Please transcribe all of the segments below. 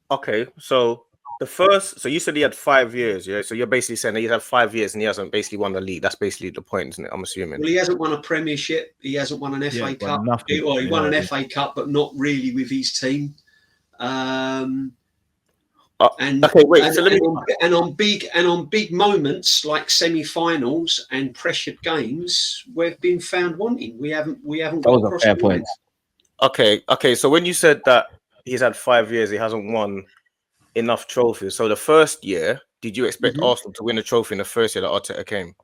Okay, so so you said he had 5 years, yeah? So you're basically saying that he's had 5 years and he hasn't basically won the league. That's basically the point, isn't it? I'm assuming. Well, he hasn't won a Premiership. He hasn't won an FA Cup. He won an FA Cup, but not really with his team. And okay, wait. On big moments like semi-finals and pressured games, we've been found wanting. We haven't got across fair points. Okay. So when you said that he's had 5 years, he hasn't won enough trophies. So the first year, did you expect Arsenal to win a trophy in the first year that Arteta came?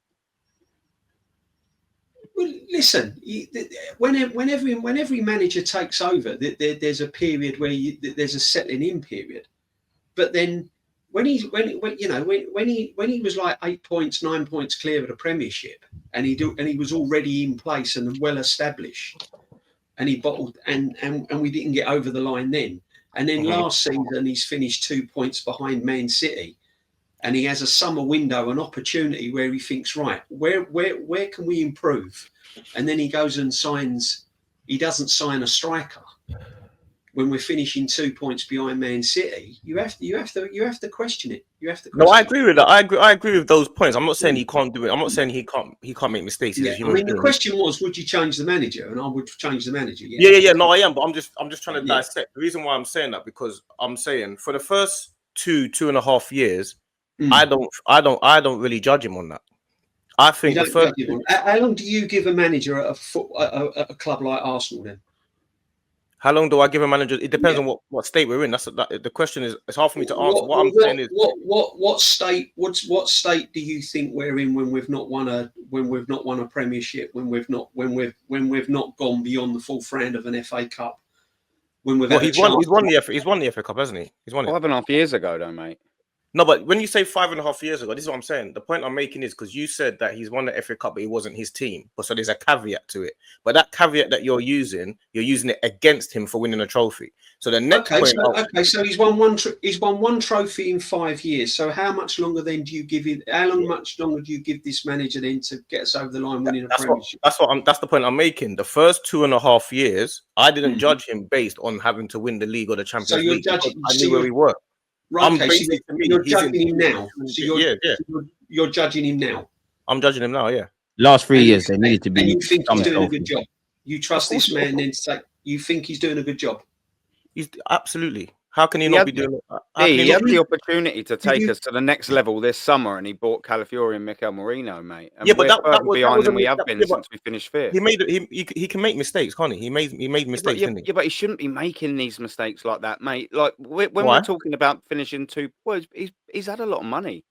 Well, listen. When every manager takes over, there's a period where there's a settling-in period. But then when he was like 8 points, 9 points clear of the Premiership, and he was already in place and well established, and he bottled and we didn't get over the line then. And then last season he's finished 2 points behind Man City, and he has a summer window, an opportunity where he thinks, right, where can we improve? And then he goes and signs. He doesn't sign a striker. When we're finishing 2 points behind Man City, you have to question it. No, I agree with that. I agree with those points. I'm not saying he can't do it. I'm not saying he can't make mistakes. Yeah. I mean, the question was, would you change the manager? And I would change the manager. Yeah. No, I am, but I'm just trying to dissect. The reason why I'm saying that, because I'm saying for the first 2.5 years, I don't really judge him on that. I think how long do you give a manager at a club like Arsenal then? How long do I give a manager? It depends on what state we're in. The question is. It's hard for me to answer. What I'm saying is, what state do you think we're in when we've not won a Premiership, when we've not gone beyond the fourth round of an FA Cup, when we've he's won the FA Cup, hasn't he? He's won it 5.5 years ago, though, mate. No, but when you say 5.5 years ago, this is what I'm saying. The point I'm making is because you said that he's won the FA Cup, but he wasn't his team. But so there's a caveat to it. But that caveat that you're using it against him for winning a trophy. So the next point. So he's won one trophy in 5 years. So how much longer then do you give him? Much longer do you give this manager then to get us over the line winning a Premiership? That's the point I'm making. The first 2.5 years, I didn't judge him based on having to win the league or the Champions League. I knew where we were. Right, okay, you're judging him now. You're judging him now. I'm judging him now, yeah. Last 3 years, they needed to be. And you think he's doing a good job. You trust this man, then say you think he's doing a good job. He's absolutely. How can he not be doing it? He had the opportunity to take us to the next level this summer, and he bought Calafiori and Mikel Marino, mate. And but that was behind than we have been since we finished fifth. He can make mistakes, can't he? He made mistakes, didn't he? Yeah, but he shouldn't be making these mistakes like that, mate. Like when we're talking about finishing he's had a lot of money.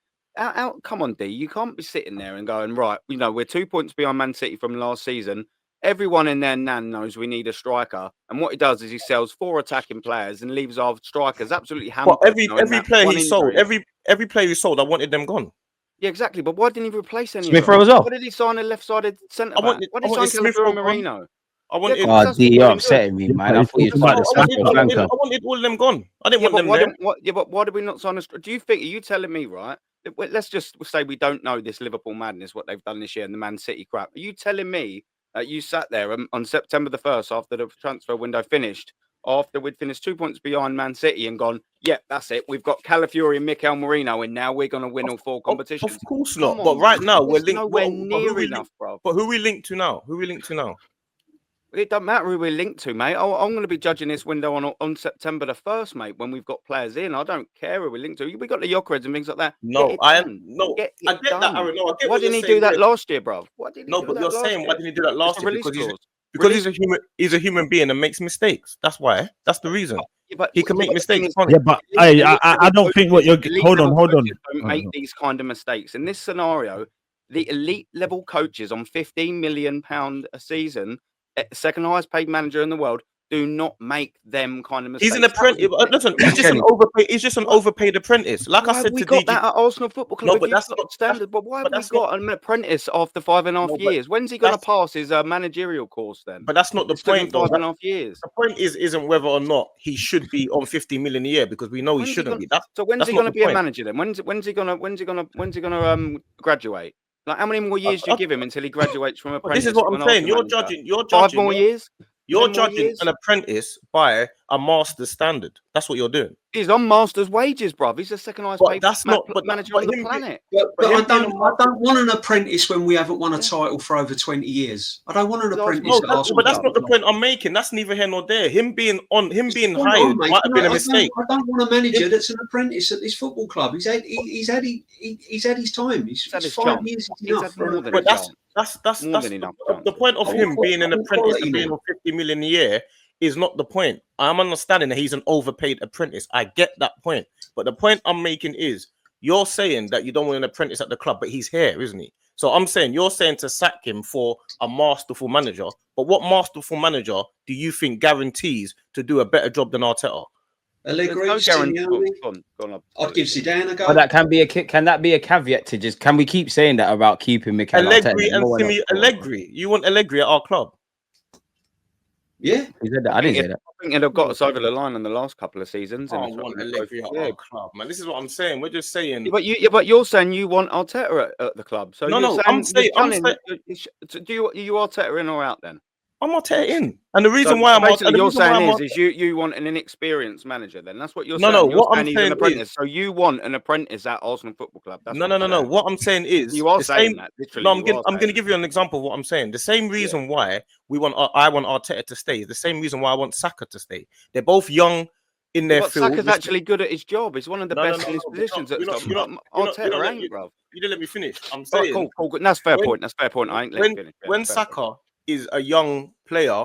Come on, D, you can't be sitting there and going, right, we're 2 points behind Man City from last season. Everyone in their nan knows we need a striker, and what he does is he sells 4 attacking players and leaves our strikers absolutely hampered. Well, every player he sold, every player he sold, I wanted them gone. Yeah, exactly. But why didn't he replace any Smith Rowe as well? Why did he sign a left-sided centre back? Why did he sign Calafiori Marino? I wanted. You're upsetting me, man. I thought you tried to smack him. I wanted all of them gone. I didn't want them there. But why did we not sign a? Do you think? Are you telling me, right? Let's just say we don't know this Liverpool madness, what they've done this year, and the Man City crap. Are you telling me that you sat there on September the 1st after the transfer window finished, after we'd finished 2 points behind Man City and gone, that's it. We've got Calafiori and Mikel Marino, and now we're going to win all 4 competitions. Of course not. But right now, we're linked. Nowhere near enough, bro. But who are we linked to now? It doesn't matter who we're linked to, mate. I'm going to be judging this window on September the 1st, mate, when we've got players in. I don't care who we're linked to. We got the Yokerheads and things like that. I get that, Aaron. No, why didn't he do that last year, bro? Why didn't he do that last year? Because he's a human being and makes mistakes. That's why. That's the reason. He can make mistakes. Yeah, but I don't think what you're. Hold on. Don't make these kind of mistakes. In this scenario, the elite level coaches on £15 million a season, second highest paid manager in the world, do not make them kind of mistakes. He's an apprentice. Listen, he's just an overpaid apprentice. Like I said, we got that at Arsenal Football Club. No, but that's not standard. But why have we got an apprentice after 5.5 years? When's he going to pass his managerial course then? But that's not the point, though. 5.5 years. The point isn't whether or not he should be on 50 million a year, because we know he shouldn't be. So when's he going to be a manager then? When's he going to graduate? Like, how many more years do you give him until he graduates from apprentice? This is what I'm saying. You're judging. 5 more years. You're 10 more judging years? an apprentice by a master's standard. That's what you're doing. He's on master's wages, bruv. He's the second highest But paid that's not. manager but on the him, planet. But him I being don't want an apprentice when we haven't won a Yeah. title for over 20 years. I don't want an No, apprentice. No, at Arsenal but that's not the Football point I'm making. That's neither here nor there. Him being Club. hired might have been a mistake. I don't want a manager that's an apprentice at this football club. He's had his time. He's had his 5 chance. years is He's enough had for more an than But his that's chance. More than enough chance. the point of him being an apprentice and being now. on 50 million a year is not the point. I'm understanding that he's an overpaid apprentice. I get that point. But the point I'm making is you're saying that you don't want an apprentice at the club, but he's here, isn't he? So I'm saying you're saying to sack him for a masterful manager. But what masterful manager do you think guarantees to do a better job than Arteta? Allegri, No guarantee. Simeone. I'd give Zidane a go. But that can be can that be a caveat to just can we keep saying that about keeping Mikel Allegri Arteta? and No one else- Allegri. You want Allegri at our club? Yeah. He said that. I didn't say that. I think it'd have got us over the line in the last couple of seasons. I and want it's- Allegri at our club, man. This is what I'm saying. We're just saying. But you're saying you want Arteta at the club. So No, you're no, saying, I'm saying- do you Arteta in or out then? I'm Arteta in, and the reason So why I'm basically you're saying Arteta- is you want an inexperienced manager. Then that's what you're No, saying. no, You're what I'm he's saying an apprentice. is- So you want an apprentice at Arsenal Football Club. That's No. what I'm saying. What I'm saying is You are the saying same- that. Literally, No, you are I'm going to saying give you an example of what I'm saying. The same reason why I want Arteta to stay is the same reason why I want Saka to stay. They're both young in their But field. Saka's actually good at his job. He's one of the best in his positions at the top. Arteta ain't, bro. You didn't let me finish. I'm Oh, saying cool. That's fair when- point. That's fair point. I ain't let you finish. Yeah, when fair Saka point. is a young player,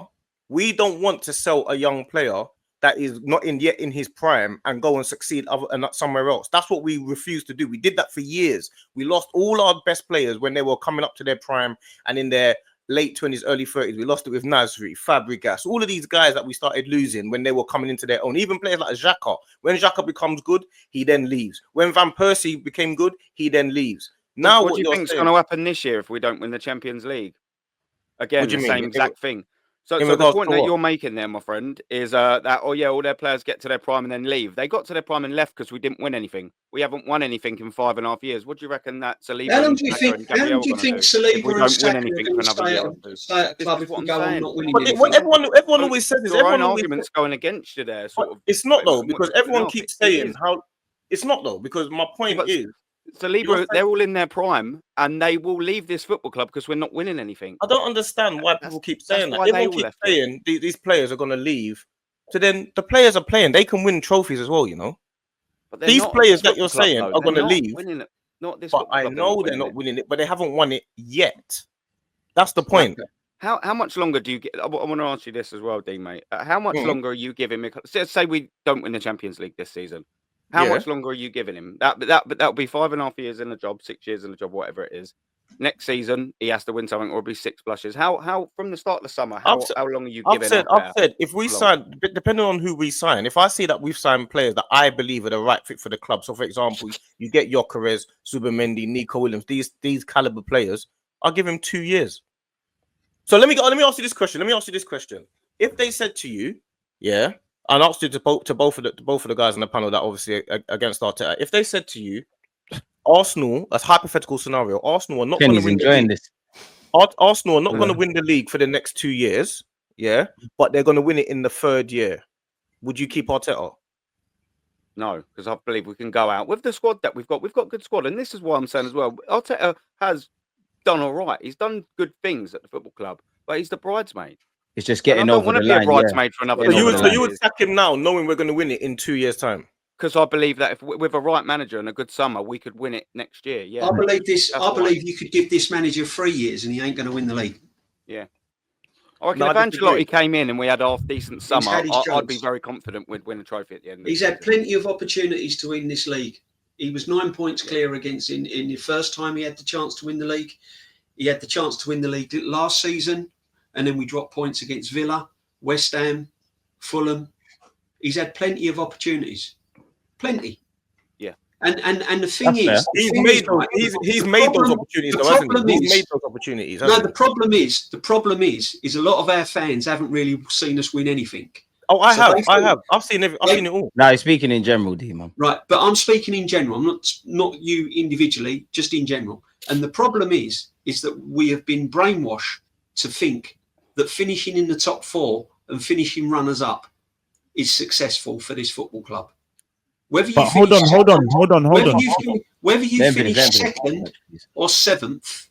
we don't want to sell a young player that is not yet in his prime and go and succeed somewhere else. That's what we refuse to do. We did that for years. We lost all our best players when they were coming up to their prime and in their late 20s, early 30s. We lost it with Nasri, Fabregas, all of these guys that we started losing when they were coming into their own. Even players like Xhaka. When Xhaka becomes good, he then leaves. When Van Persie became good, he then leaves. Now, what do you think is going to happen this year if we don't win the Champions League? Again, What do the you mean? same exact thing. So in the regards point to that what? you're making there, my friend, is that all their players get to their prime and then leave. They got to their prime and left because we didn't win anything. We haven't won anything in 5.5 years. What do you reckon that Saliba? How long do you think Saliba and Saka are anything going for to another year? stay at the club if we go on not winning But anything? what everyone always says is Your own everyone always arguments going against you there. Sort of. it's not though, What because you're everyone putting keeps off, it saying is. how it's not though, because my point But is Saliba, they're all in their prime and they will leave this football club because we're not winning anything. I don't understand why people keep saying that. why they Everyone all keeps left saying these players are going to leave. So then the players are playing. They can win trophies as well, you know. But they're These not players this that you're football club, saying though. are They're going to not leave. winning it. Not this But football I club, know they're not winning it, but they haven't won it yet. That's the point. How much longer do you get? I want to ask you this as well, Dean, mate. How much Mhm. longer are you giving Mikel? Say we don't win the Champions League this season. How Yeah. much longer are you giving him? That'll be 5.5 years in the job, 6 years in the job, whatever it is. Next season he has to win something, or it'll be 6 blushes. How from the start of the summer? How long are you giving? I've said if we sign, depending on who we sign, if I see that we've signed players that I believe are the right fit for the club. So, for example, you get Gyökeres, Subamendi, Nico Williams, these caliber players. I'll give him 2 years. So let me ask you this question. If they said to you, yeah, and I asked you to both of the guys on the panel that obviously against Arteta, if they said to you, Arsenal, that's hypothetical scenario, Arsenal are not going to Kenny's win the enjoying league. this. Arsenal are not going to win the league for the next 2 years, yeah, but they're going to win it in the 3rd year. Would you keep Arteta? No, because I believe we can go out with the squad that we've got. We've got a good squad, and this is why I'm saying as well. Arteta has done all right. He's done good things at the football club, but he's the bridesmaid. It's just getting over the line. I don't want to be a bridesmaid for another. So you would sack him now, knowing we're going to win it in 2 years' time? Because I believe that if with a right manager and a good summer, we could win it next year. Yeah, I believe this. I believe you could give this manager 3 years and he ain't going to win the league. Yeah. I reckon if Ancelotti came in and we had a half decent summer, I'd be very confident we'd win a trophy at the end. He's had plenty of opportunities to win this league. He was 9 points clear against in the first time he had the chance to win the league. He had the chance to win the league last season, and then we dropped points against Villa, West Ham, Fulham. He's had plenty of opportunities. Plenty. Yeah. And the thing is, he's made those opportunities, though, hasn't he? He's made those opportunities. No, the problem is a lot of our fans haven't really seen us win anything. Oh, I have. I've seen it all. No, he's speaking in general, D-man. Right, but I'm speaking in general. I'm not you individually, just in general. And the problem is that we have been brainwashed to think that finishing in the top 4 and finishing runners up is successful for this football club. Whether you But hold on. Whether you finish second or 7th,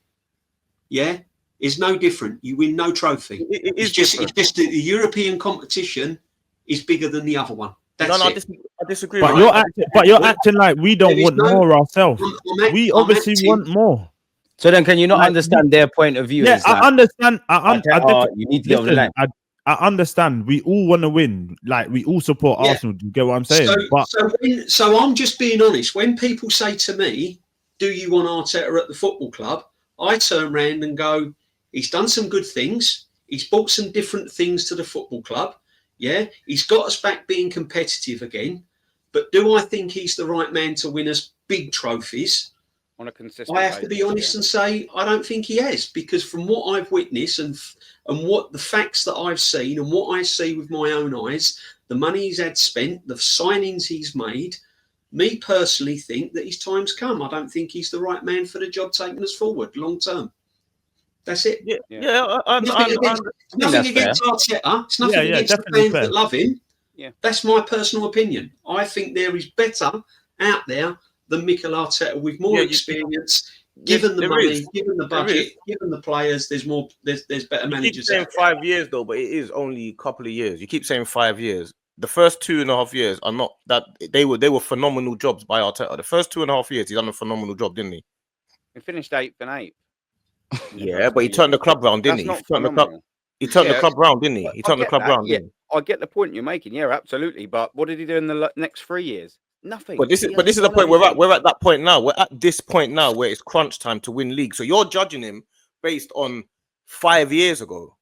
yeah, is no different. You win no trophy. It's just that the European competition is bigger than the other one. That's it. I disagree. But you're acting like we don't want more ourselves. We obviously want more. So then, can you not understand their point of view? Yeah, I understand. You need to get over the line. I understand. We all want to win. Like, we all support Arsenal. Do you get what I'm saying? So I'm just being honest. When people say to me, "Do you want Arteta at the football club?" I turn around and go, "He's done some good things. He's brought some different things to the football club. Yeah, he's got us back being competitive again. But do I think he's the right man to win us big trophies?" On a consistent I have to be honest and say I don't think he has, because from what I've witnessed and what the facts that I've seen and what I see with my own eyes, the money he's had spent, the signings he's made, me personally think that his time's come. I don't think he's the right man for the job taking us forward long term. That's it. Nothing against Arteta. It's nothing against the fans that love him. Yeah. That's my personal opinion. I think there is better out there than Mikel Arteta with more experience, given the money, given the budget, given the players. There's more. There's better managers. You keep saying 5 years though, but it is only a couple of years. You keep saying 5 years. The first 2.5 years are not that they were phenomenal jobs by Arteta. The first 2.5 years, he's done a phenomenal job, didn't he? He finished 8th and 8th. Yeah, but he turned the club round, didn't he? He turned the club round, didn't he? He turned the club round. Yeah, I get the point you're making. Yeah, absolutely. But what did he do in the next 3 years? Nothing. But this is the point we're at that point now. We're at this point now where it's crunch time to win league. So you're judging him based on 5 years ago.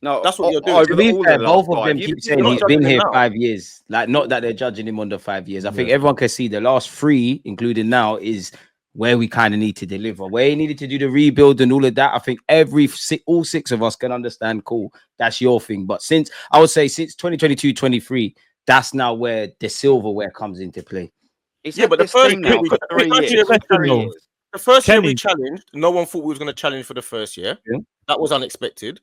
No, that's what you're doing. To be fair, both of them keep saying he's been here 5 years. Like, not that they're judging him on the 5 years. I think everyone can see the last 3, including now, is where we kind of need to deliver. Where he needed to do the rebuild and all of that. I think all 6 of us can understand. Cool, that's your thing. But since 2022-23. That's now where the silverware comes into play. But the first year we challenged, no one thought we was going to challenge for the first year. Yeah. That was unexpected.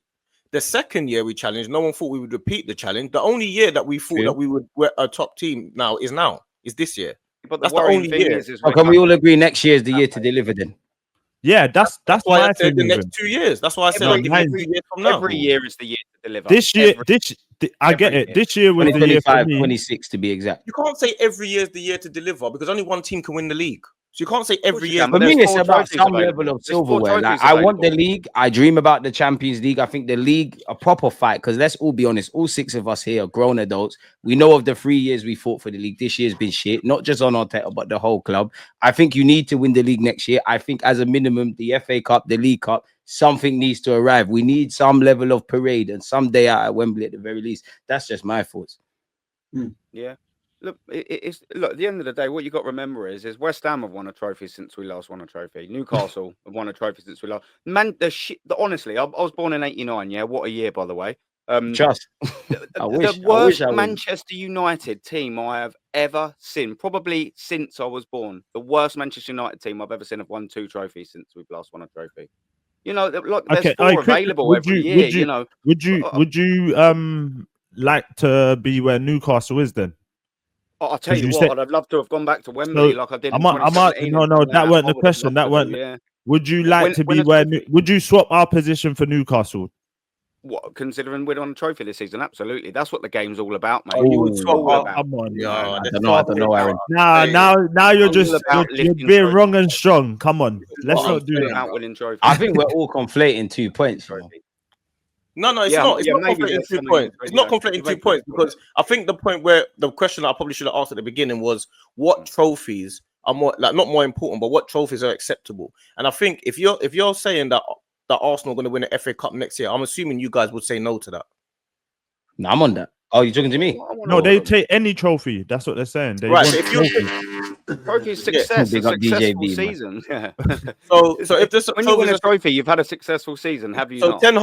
The second year we challenged, no one thought we would repeat the challenge. The only year that we thought that we're a top team is this year. But that's the only year. Can we all agree next year is the year to deliver then? Yeah, that's why I said the next 2 years. That's why I said every year is the year to deliver. This year, I get it. This year was the year for me. 26 to be exact. You can't say every year is the year to deliver because only one team can win the league. So you can't say every year. For me, it's about some level of silverware. Like, I want the league. I dream about the Champions League. I think the league, a proper fight, because let's all be honest, all 6 of us here are grown adults. We know of the 3 years we fought for the league. This year's been shit, not just on Arteta, but the whole club. I think you need to win the league next year. I think as a minimum, the FA Cup, the League Cup, something needs to arrive. We need some level of parade and some day out at Wembley at the very least. That's just my thoughts. Yeah. Look, it's at the end of the day, what you got to remember is West Ham have won a trophy since we last won a trophy. Newcastle have won a trophy since we last. Man, honestly, I was born in '89. Yeah, what a year, by the way. The worst Manchester United team I have ever seen, probably since I was born. The worst Manchester United team I've ever seen have won 2 trophies since we've last won a trophy. You know, like there's 4 available every year. Would you like to be where Newcastle is then? I'll tell you what, I'd love to have gone back to Wembley like I did. No, that weren't the question. That weren't. Yeah. Would you like to be where? Would you swap our position for Newcastle? What, considering we're on a trophy this season? Absolutely. That's what the game's all about, mate. Come on. I don't know, Aaron. Now you're being wrong and strong. Come on. Let's not do that. I think we're all conflating 2 points. No, it's not. It's not conflating 2 points. It's not conflating 2 points because I think the point where the question that I probably should have asked at the beginning was what trophies are more, like, not more important, but what trophies are acceptable. And I think if you're saying that Arsenal are going to win the FA Cup next year, I'm assuming you guys would say no to that. No, I'm on that. Oh, you're talking to me? No, they take any trophy. That's what they're saying. They right. Want If you trophy success, a successful season. Yeah. So if this when you win a trophy, you've had a successful season, have you? So not? Ten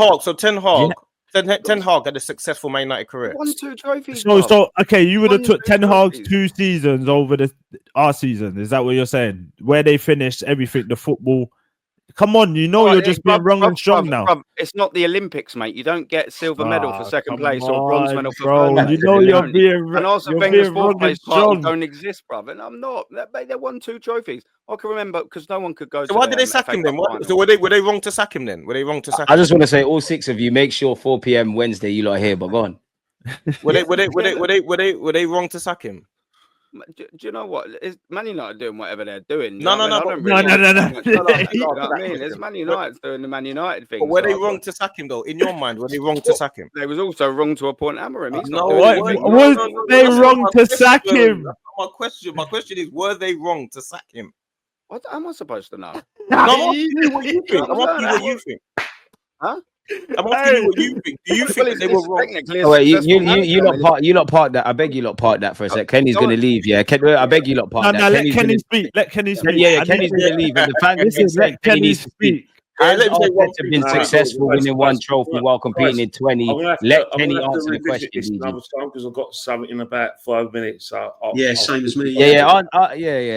Hag had a successful Man United career. 1, 2 trophies. So okay, you would have took Ten Hag's 2 seasons over our season. Is that what you're saying? Where they finished everything, the football. Come on, you know you're just being wrong and strong now. It's not the Olympics, mate. You don't get silver medal for second place or bronze medal for bro. third. You know you're being and also Wenger's fourth place party don't exist, bruv. And I'm not. They won 2 trophies. I can remember because no one could go. So why did they sack him then? So were they wrong to sack him then? Were they wrong to sack him? I just want to say, all 6 of you, make sure 4 p.m. Wednesday you lot are here. But go on. Were they wrong to sack him? Do you know what? Is Man United doing whatever they're doing? No. It's Man United doing the Man United thing. But were they wrong to sack him though? In your mind, were they wrong to sack him? They was also wrong to appoint Amorim. Was they wrong to sack him? My question is, were they wrong to sack him? What am I supposed to know? I'm asking you what you think. Huh? I'm asking you what you think. Do you think they were wrong? Oh, wait, you lot part that. I beg you lot part that for a sec. Kenny's gonna leave. Yeah, I beg you lot part that. No, let Kenny speak. Let Kenny speak. Yeah, Kenny's gonna leave. And the fans let Kenny speak. Has Arteta been successful winning 1 trophy while competing in 20? Let Kenny answer the question. Because I've got something in about 5 minutes. Same as me. Yeah.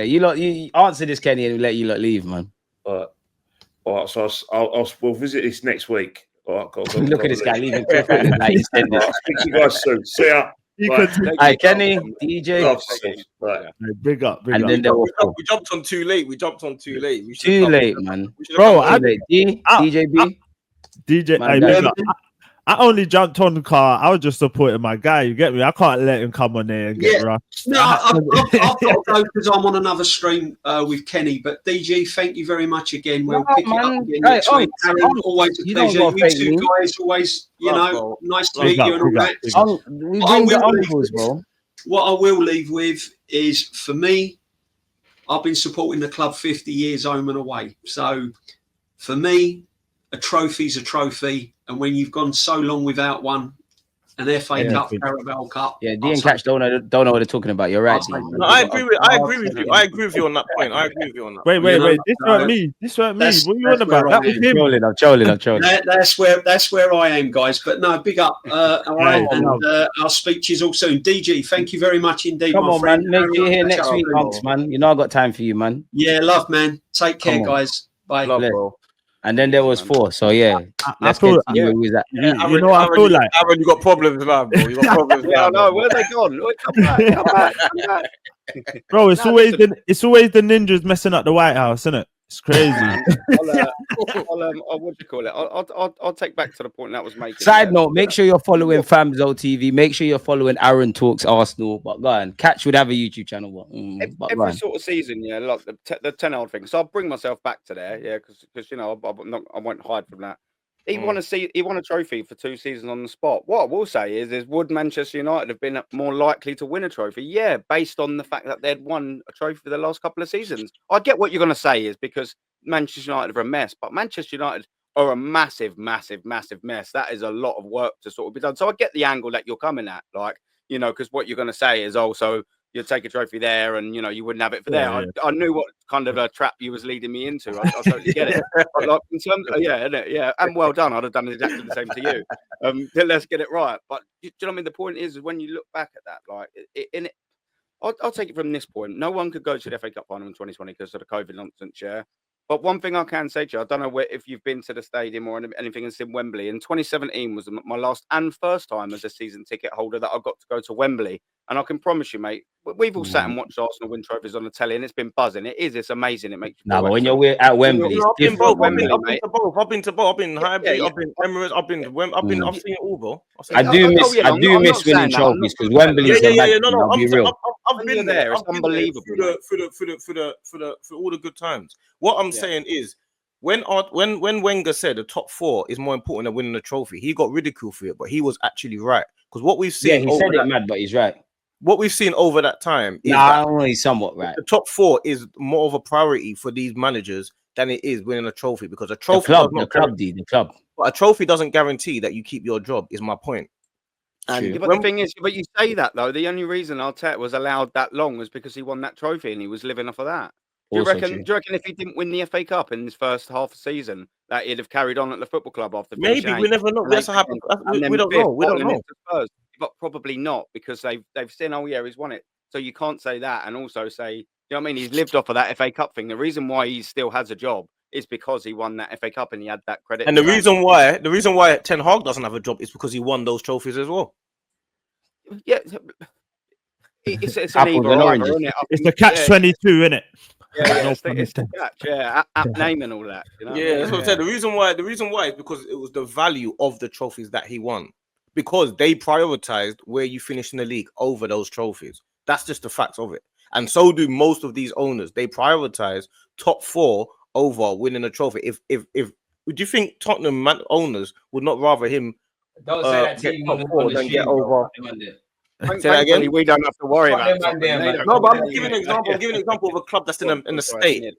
You answer this, Kenny, and we'll let you lot leave, man. All right. So we'll visit this next week. All right, look at this guy leaving. Speak to you guys soon. See ya. Hi, Kenny, DJ. Right. Big up. And then we jumped on too late. Too late, man. Bro, DJB. I only jumped on the car. I was just supporting my guy. You get me? I can't let him come on there and get rushed. No, I've got to go because I'm on another stream with Kenny. But DG, thank you very much again. We'll pick it up again next week. Aaron, always a pleasure. You 2 guys, always, nice to meet you and all that. What I will leave with is, for me, I've been supporting the club 50 years home and away. So, for me, a trophy's a trophy. And when you've gone so long without one, an FA Cup, Carabao Cup. Yeah, D and Catch don't know what they're talking about. You're right. No, I agree with you. I agree with you on that point. Wait. This weren't me. What are you on about? That was him. I'm trolling. That's where I am, guys. But no, big up. All right, and I'll speak to you all soon. DG, thank you very much indeed. Come on, man. Make you here next week, Hunks, man. You know I got time for you, man. Yeah, love, man. Take care, guys. Bye. Love, bro. And then there was 4. So yeah, I feel like Aaron, you got problems now, bro. You got problems now. No, where they gone? Come back. Bro, it's always the ninjas messing up the White House, isn't it? It's crazy. What do you call it? I'll take back to the point that was making. Side note: make sure you're following Famzo TV. Make sure you're following Aaron Talks Arsenal. But go on, Catch would have a YouTube channel. Every sort of season, like the 10-odd thing. So I'll bring myself back to there, because I won't hide from that. He won a trophy for 2 seasons on the spot. What I will say is would Manchester United have been more likely to win a trophy? Yeah, based on the fact that they'd won a trophy for the last couple of seasons. I get what you're going to say is because Manchester United are a mess, but Manchester United are a massive, massive, massive mess. That is a lot of work to sort of be done. So I get the angle that you're coming at, because what you're going to say is also you'd take a trophy there and, you wouldn't have it for there. Yeah. I knew what kind of a trap you was leading me into. I totally get it. But in terms of, yeah. And well done. I'd have done exactly the same to you. Let's get it right. But do you know what I mean? The point is when you look back at that, I'll take it from this point. No one could go to the FA Cup final in 2020 because of the COVID nonsense, But one thing I can say to you, I don't know if you've been to the stadium or anything and seen Wembley. In 2017 was my last and first time as a season ticket holder that I got to go to Wembley. And I can promise you, mate, we've all sat and watched Arsenal win trophies on the telly, and it's been buzzing. It's amazing. It makes you but when you're at Wembley, I've been to both. I've been Highbury. I've been Emirates. I've seen it all, bro. I do miss winning trophies because Wembley is I'll be real. I've been there. It's unbelievable for all the good times. What I'm saying is, when Wenger said the top 4 is more important than winning a trophy, he got ridiculed for it, but he was actually right. Because what we've seen, he said it mad, but he's right. What we've seen over that time is only somewhat right. The top 4 is more of a priority for these managers than it is winning a trophy, because a trophy, the club. But a trophy doesn't guarantee that you keep your job. Is my point. And but the thing is, but you say that though, the only reason Arteta was allowed that long was because he won that trophy and he was living off of that. Do you reckon if he didn't win the FA Cup in his first half of season, that he'd have carried on at the football club after? Maybe we never know. That's what happened. We don't know. We don't know. But probably not, because they've seen, he's won it. So you can't say that and also say, you know what I mean? He's lived off of that FA Cup thing. The reason why he still has a job is because he won that FA Cup and he had that credit. And the reason why Ten Hag doesn't have a job is because he won those trophies as well. Yeah, it's an either or, isn't it? It's the catch-22, isn't it? Yeah, it's the catch. Yeah, app name and all that. You know? Yeah, that's what I said. The reason why is because it was the value of the trophies that he won, because they prioritized where you finish in the league over those trophies. That's just the facts of it. And so do most of these owners. They prioritize top 4 over winning a trophy. If would you think Tottenham owners would not rather him don't say that team top 4 than get over? Say that again. We don't have to worry about it. No, but I'm giving an example. I'm giving an example of a club that's in a state.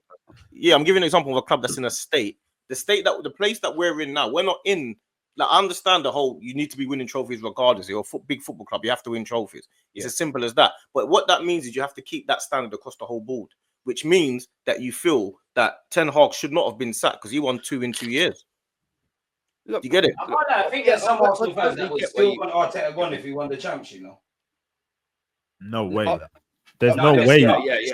Yeah, I'm giving an example of a club that's in a state. The place that we're in now, we're not in. Like, I understand the whole, you need to be winning trophies regardless. You're a big football club, you have to win trophies. It's as simple as that. But what that means is you have to keep that standard across the whole board, which means that you feel that Ten Hag should not have been sacked because he won 2 in 2 years. Look, you get it? I think there's some Arsenal fans that would still want Arteta gone if he won the championship, No way. There's no way.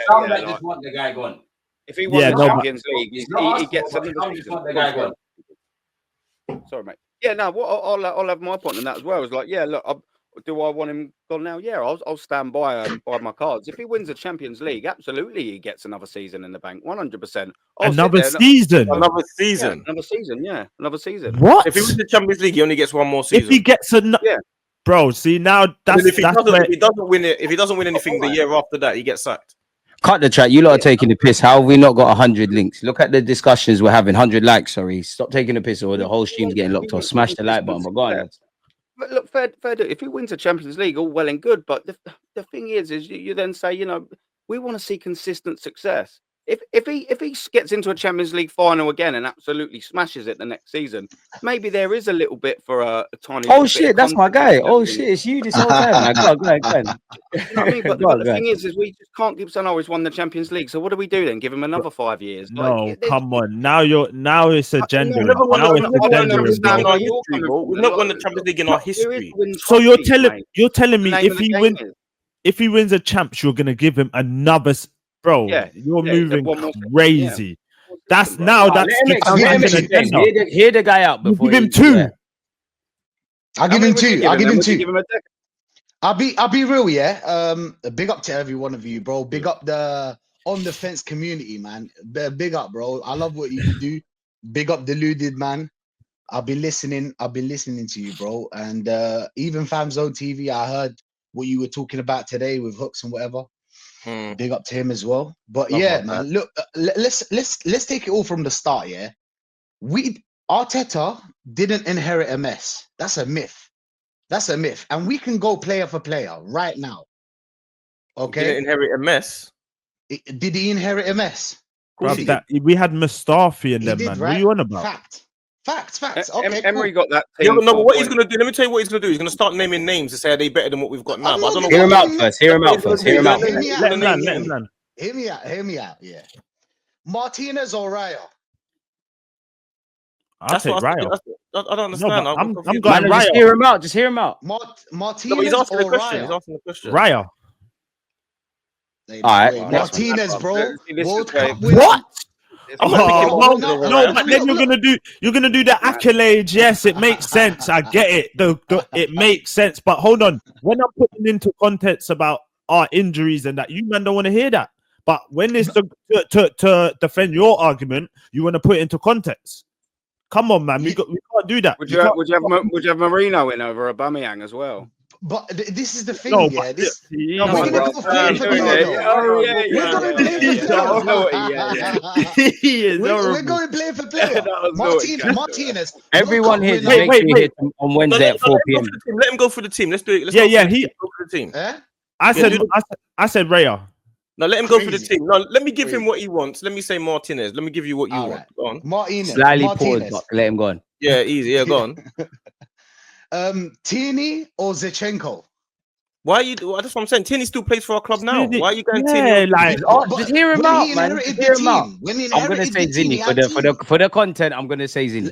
Some that just want the guy gone. If he won the Champions League, he gets another season. Want the guy gone. Sorry, mate. Yeah, no. I'll have my point on that as well. It's like, yeah, look, do I want him gone now? Yeah, I'll stand by my cards. If he wins the Champions League, absolutely, he gets another season in the bank, 100%. Another season. Yeah, another season. Yeah, another season. What? If he wins the Champions League, he only gets one more season. If he gets bro, see now that's if he doesn't win it, if he doesn't win anything the year after that, he gets sacked. Cut the chat. You lot are taking the piss. How have we not got 100 links? Look at the discussions we're having. 100 likes. Sorry, stop taking the piss, or the whole stream's getting locked off. Smash the like button. But go on. But look, fair. If he wins the Champions League, all well and good. But the thing is you then say, we want to see consistent success. If he gets into a Champions League final again and absolutely smashes it the next season, maybe there is a little bit for a tiny. Oh shit, that's my guy. Oh shit, it's you this whole time. Go on. You know what I mean? But the thing is we just can't keep saying, he's won the Champions League. So what do we do then? Give him another 5 years? No, come on. Now it's a gender. We've not won the Champions League in our history. So you're telling me if he wins a champs, you're gonna give him another. Bro, you're moving crazy. That's now. That's hear the guy out before. Give him 2. I'll give him 2. I'll give him 2. I'll be real, yeah. Big up to every one of you, bro. Big up the on the fence community, man. Big up, bro. I love what you do. Big up Deluded, man. I'll be listening to you, bro. And even Fam Zone TV, I heard what you were talking about today with hooks and whatever. Big up to him as well. But man, look, let's take it all from the start. Yeah, Arteta didn't inherit a mess. That's a myth. And we can go player for player right now. Okay, he didn't inherit a mess. Did he inherit a mess? We had Mustafi in them, man. Right? What are you on about? Facts. Okay, Emery got that. Yeah, but what he's gonna do? Let me tell you what he's gonna do. He's gonna start naming names to say, are they better than what we've got now? But I don't know. Hear him out first. Hear him out. Let him land. Hear me out. Yeah. Martinez or Raya? I'll take Raya. I don't understand. No, I'm going Raya. Just hear him out. Martinez he's asking or a question. Raya? He's asking a question. Raya. All right. Martinez, bro. World Cup what? No, but then you're gonna do the accolades. Yes, it makes sense. I get it. It makes sense. But hold on. When I'm putting into context about our injuries and that, you man don't want to hear that. But when it's to defend your argument, you want to put it into context. Come on, man. We can't do that. Would you have Marino in over Aubameyang as well? But this is the thing, we're going to go player for player. We're going player for player. Martinez. Everyone here wait. On Wednesday at 4 p.m. Let him go for the team. Let's do it. He go for the team. I said Raya. No, let him go for the team. No, let me give him what he wants. Let me say Martinez. Let me give you what you want. Go on. Martinez. Slightly paused, but let him go on. Yeah, easy. Yeah, go on. Tierney or Zinchenko? Why are you? That's what I'm saying. Tierney still plays for our club now. Why are you going Tierney? Just hear him out, man. Hear him out. I'm gonna say Zinni for the content. I'm gonna say Zinni.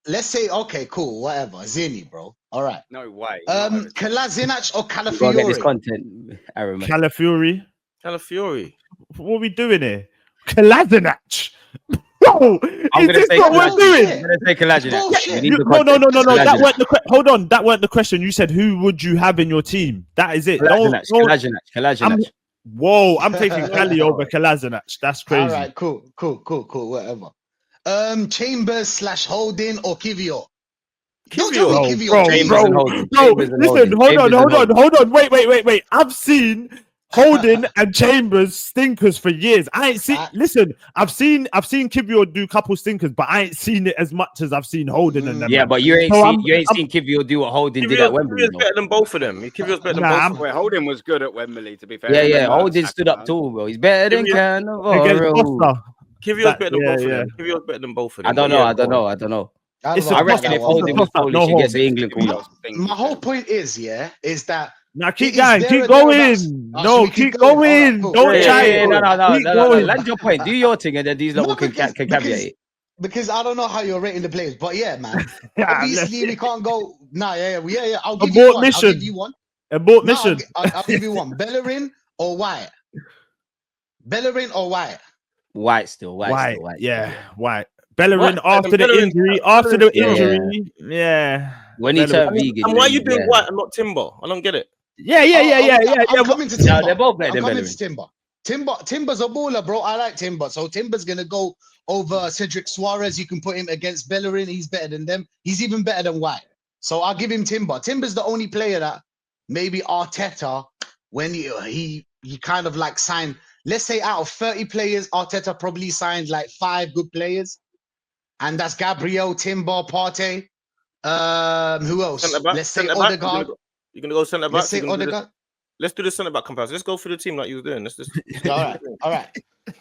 Let's say okay, cool, whatever. Zinni, bro. All right. No way. Kolasinac or Calafiori? Get this content, Aaron. Calafiori. Calafiori. What are we doing here? Kolasinac. Bro, I'm is gonna this say what we're Kolasinac. doing? I'm gonna say Kolasinac. Bullshit. We need the No. context. That Kolasinac. weren't the hold on. That weren't the question. You said who would you have in your team? That is it. Kolasinac. Don't. Kolasinac. Whoa, I'm taking Cali over Kolasinac. That's crazy. All right, cool. Whatever. Chambers / Holding or Kivio? Don't tell me Kivio. Bro, listen, hold on. Wait. I've seen Holding and Chambers stinkers for years. I ain't seen. Listen, I've seen Kivio do couple stinkers, but I ain't seen it as much as I've seen Holding and them. Yeah, but you ain't seen Kivio do what Holding did at Wembley. Kivio's better than both of them. Kivio's better than both of them. Well, Holding was good at Wembley, to be fair. Yeah. Holding stood up too, bro. He's better than Cannavaro. Kivio's better than both of them. Kivio's better than both of them. I don't know. I reckon if Holding was Polish, he gets an England call. My whole point is that now keep going, keep going. No, keep going. Don't try. No. Land your point. Do your thing, and then these lot can caveat it. Because I don't know how you're rating the players, but yeah, man. Obviously, we can't go. Nah, yeah. I'll give you one. Abort mission. I'll give you one. Bellerin or Wyatt? Bellerin or Wyatt? White still. Yeah, White. Bellerin after the injury. Yeah. When he turned vegan. And why are you doing White and not Timber? I don't get it. Yeah. I'm coming to Timber. No, they're both better than Bellerin. Bellerin. Timber's a baller, bro. I like Timber. So Timber's gonna go over Cedric Suarez. You can put him against Bellerin. He's better than them. He's even better than White. So I'll give him Timber. Timber's the only player that maybe Arteta, when he kind of like signed, let's say out of 30 players, Arteta probably signed like 5 good players. And that's Gabriel, Timber, Partey. Who else? Let's say Odegaard. You're gonna go centre back. Let's say Odegaard. Let's do the centre back comparison. Let's go through the team like you were doing. Let's just all right.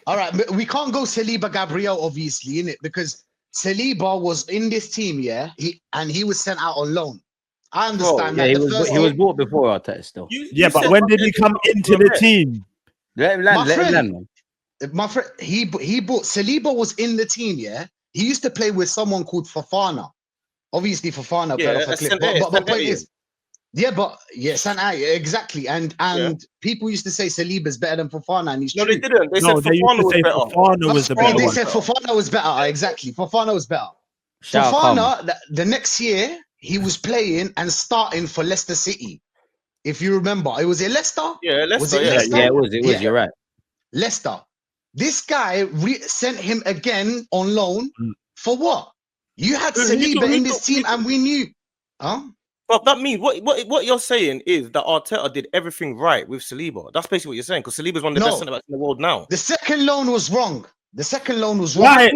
But we can't go Saliba, Gabriel, obviously, in it, because Saliba was in this team, yeah. He was sent out on loan. I understand that. He was bought before Arteta still. But when did he come into the team? Let him land. My friend, he bought Saliba was in the team, yeah. He used to play with someone called Fofana. Obviously, Fofana fell off a cliff. But my point is, Sanai, exactly. And people used to say Saliba's better than Fofana, and he's true. They didn't. They said Fofana was better. They said Fofana was better. Exactly, Fofana was better. Fofana, the next year, he was playing and starting for Leicester City. If you remember, it was Leicester. Yeah, Leicester. Was it Leicester? Yeah, it was. You're right. Leicester. This guy sent him again on loan for what? You had Saliba in this team, and we knew. Huh? But that means what you're saying is that Arteta did everything right with Saliba. That's basically what you're saying, because Saliba's one of the best centre backs in the world now. The second loan was wrong. Right.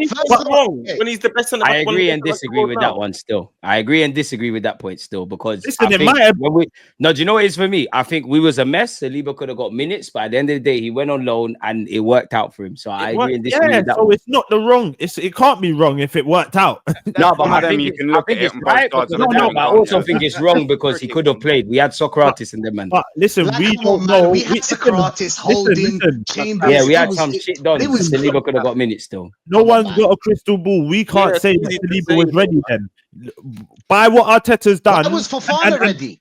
Wrong when he's the best centre back. I agree and disagree with that one still. I agree and disagree with that point still, because do you know what it is for me? I think we was a mess. Saliba could have got minutes, but at the end of the day, he went on loan and it worked out for him. So I agree and disagree with that. So it's not the wrong. It can't be wrong if it worked out. No, but I think it's right. No, but I also think it's wrong because he could have played. We had Socrates in the man. But listen, we don't know. We had Socrates, Holding, Chambers. Yeah, we had some shit done. Saliba could have got minutes still. No one's got a crystal ball. We can't say that Saliba was ready then. By what Arteta's done. Why was Fofana ready?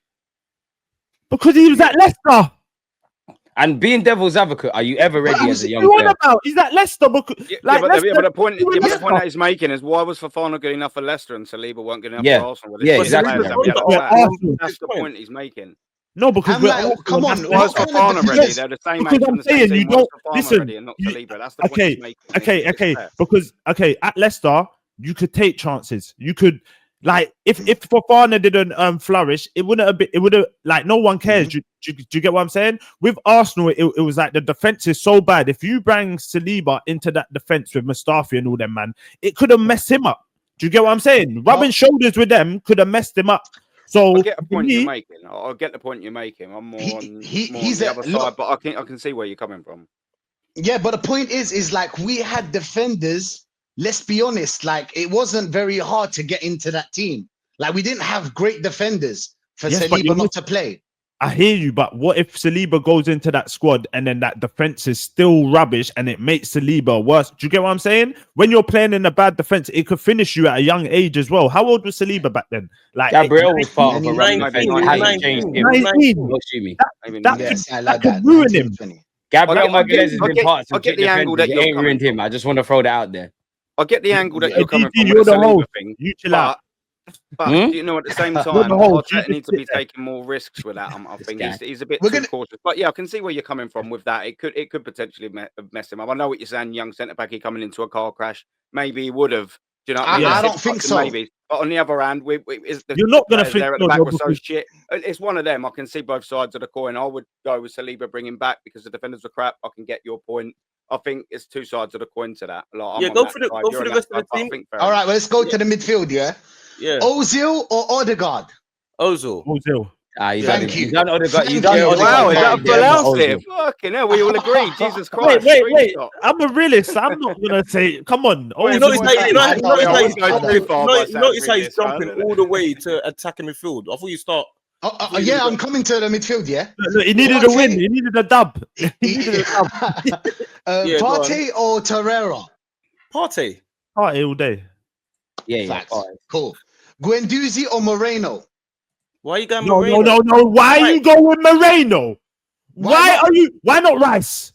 Because he was at Leicester. And being devil's advocate, are you ever ready as a young player? He's at Leicester. But the point that he's making is, why was Fofana good enough for Leicester and Saliba weren't good enough for Arsenal? Yeah, exactly. That's the point he's making. No, because come on, why is Fofana ready? They're the same age. I'm saying you don't listen. That's the point he's making. Because at Leicester, you could take chances. You could, like, if Fofana didn't flourish, it wouldn't have been. It would have, like, no one cares. Do you get what I'm saying? With Arsenal, it was like the defense is so bad. If you bring Saliba into that defense with Mustafi and all them, man, it could have messed him up. Do you get what I'm saying? Rubbing shoulders with them could have messed him up. So I get the point you're making. I get the point you're making. I'm more on the other side, but I can see where you're coming from. Yeah, but the point is like, we had defenders. Let's be honest. Like, it wasn't very hard to get into that team. Like, we didn't have great defenders for Saliba not to play. I hear you, but what if Saliba goes into that squad and then that defense is still rubbish and it makes Saliba worse? Do you get what I'm saying? When you're playing in a bad defense, it could finish you at a young age as well. How old was Saliba back then? Like, Gabriel was part of a 19. That could ruin him. Gabriel Magalhaes has been part of something. It ain't ruined him. I just want to throw that out there. I get the angle that Hey, you're coming DT, from you're with the the Saliba host. thing, You chill out. but you know, at the same time, host. Arteta You needs to just be sit there. taking more risks with that. I think guy. he's a bit We're too gonna- cautious. But yeah, I can see where you're coming from with that. It could potentially mess him up. I know what you're saying. Young centre back, he coming into a car crash. Maybe he would have. Do you know what I mean? I His don't head think touched him, so. Maybe. But on the other hand, the You're not gonna players think there at so, the back though, were so because- shit. It's one of them. I can see both sides of the coin. I would go with Saliba, bring him back because the defenders were crap. I can get your point. I think it's two sides of the coin to that. Like, Yeah, go for the rest of the team. All right, well, let's go to the midfield. Yeah, Yeah, Ozil or Odegaard? Ozil. Ozil. Thank you. You done Odegaard. You Thank done you. Odegaard. Wow, is that a Thank you. full Yeah, house Ozil. here? Fucking hell, we all agree. Jesus Wait, Christ. wait. screenshot. I'm a realist. I'm not gonna say. Come on. Wait, You Ozil. notice how I he's thought I was going jumping. too far by saying notice how he's this, man, jumping isn't it? all the way to attacking midfield. I thought you start. Yeah, I'm coming to the midfield. Yeah. Look, he needed a win. He needed a dub. He needed a dub. Yeah, go Partey or Torreira? Partey. Party all day. Yeah. Facts. Cool. Guendouzi or Moreno? Why are you going? No. Moreno? Why are you going Moreno? Why Why not Rice?